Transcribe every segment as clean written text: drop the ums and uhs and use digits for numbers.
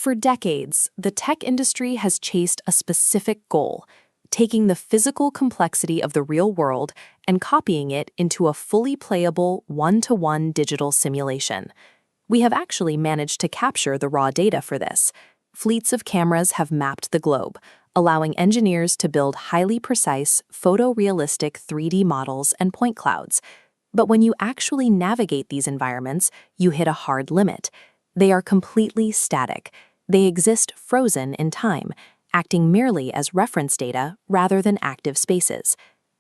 For decades, the tech industry has chased a specific goal: taking the physical complexity of the real world and copying it into a fully playable one-to-one digital simulation. We have actually managed to capture the raw data for this. Fleets of cameras have mapped the globe, allowing engineers to build highly precise, photorealistic 3D models and point clouds. But when you actually navigate these environments, you hit a hard limit. They are completely static. They exist frozen in time, acting merely as reference data rather than active spaces.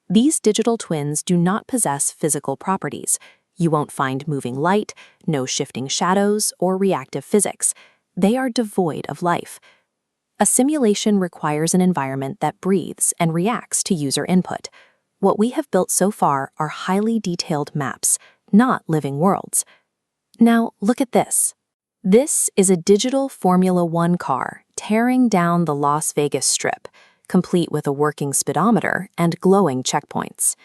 These digital twins do not possess physical properties. You won't find moving light, no shifting shadows, or reactive physics. They are devoid of life. A simulation requires an environment that breathes and reacts to user input. What we have built so far are highly detailed maps, not living worlds. Now, look at this. This is a digital Formula One car tearing down the Las Vegas Strip, complete with a working speedometer and glowing checkpoints.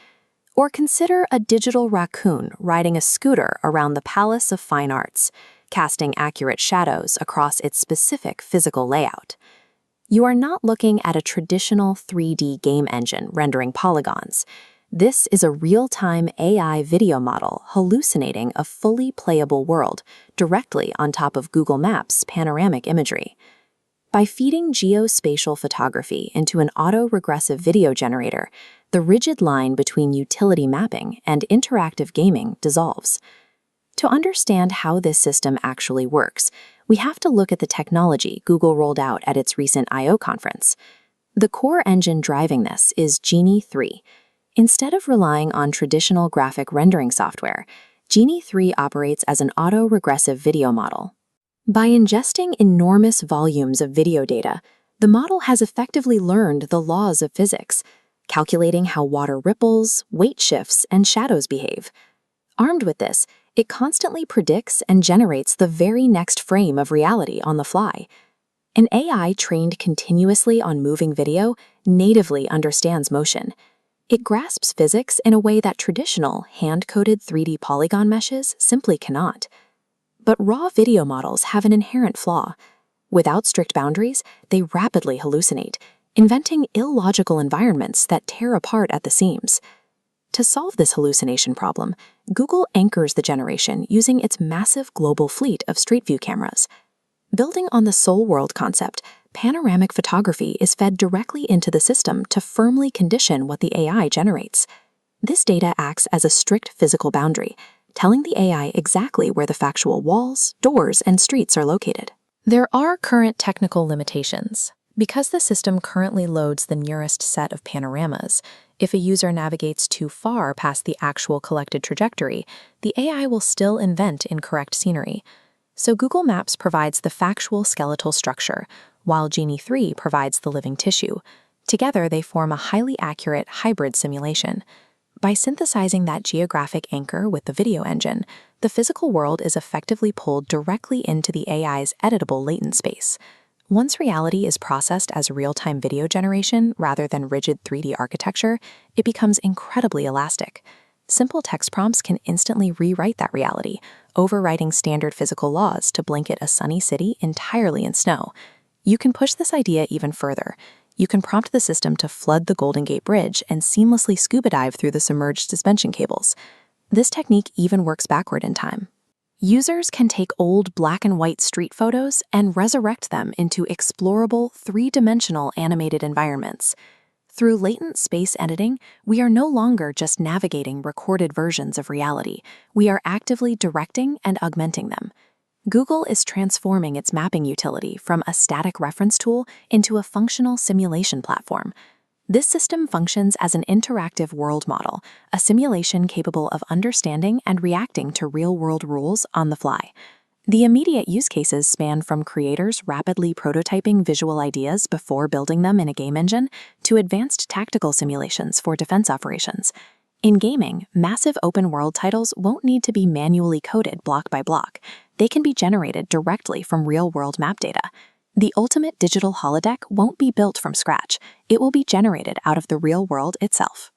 Or consider a digital raccoon riding a scooter around the Palace of Fine Arts, casting accurate shadows across its specific physical layout. You are not looking at a traditional 3D game engine rendering polygons. This is a real-time AI video model hallucinating a fully playable world directly on top of Google Maps' panoramic imagery. By feeding geospatial photography into an autoregressive video generator, the rigid line between utility mapping and interactive gaming dissolves. To understand how this system actually works, we have to look at the technology Google rolled out at its recent I/O conference. The core engine driving this is Genie 3. Instead of relying on traditional graphic rendering software, Genie 3 operates as an autoregressive video model. By ingesting enormous volumes of video data, the model has effectively learned the laws of physics, calculating how water ripples, weight shifts, and shadows behave. Armed with this, it constantly predicts and generates the very next frame of reality on the fly. An AI trained continuously on moving video natively understands motion. It grasps physics in a way that traditional, hand-coded 3D polygon meshes simply cannot. But raw video models have an inherent flaw. Without strict boundaries, they rapidly hallucinate, inventing illogical environments that tear apart at the seams. To solve this hallucination problem, Google anchors the generation using its massive global fleet of Street View cameras. Building on the Soul World concept, panoramic photography is fed directly into the system to firmly condition what the AI generates. This data acts as a strict physical boundary, telling the AI exactly where the factual walls, doors, and streets are located. There are current technical limitations. Because the system currently loads the nearest set of panoramas, if a user navigates too far past the actual collected trajectory, the AI will still invent incorrect scenery. So Google Maps provides the factual skeletal structure, while Genie 3 provides the living tissue. Together, they form a highly accurate hybrid simulation. By synthesizing that geographic anchor with the video engine, the physical world is effectively pulled directly into the AI's editable latent space. Once reality is processed as real-time video generation rather than rigid 3D architecture, it becomes incredibly elastic. Simple text prompts can instantly rewrite that reality, overriding standard physical laws to blanket a sunny city entirely in snow. You can push this idea even further. You can prompt the system to flood the Golden Gate Bridge and seamlessly scuba dive through the submerged suspension cables. This technique even works backward in time. Users can take old black and white street photos and resurrect them into explorable, three-dimensional animated environments. Through latent space editing, we are no longer just navigating recorded versions of reality. We are actively directing and augmenting them. Google is transforming its mapping utility from a static reference tool into a functional simulation platform. This system functions as an interactive world model, a simulation capable of understanding and reacting to real-world rules on the fly. The immediate use cases span from creators rapidly prototyping visual ideas before building them in a game engine to advanced tactical simulations for defense operations. In gaming, massive open-world titles won't need to be manually coded block by block. They can be generated directly from real-world map data. The ultimate digital holodeck won't be built from scratch. It will be generated out of the real world itself.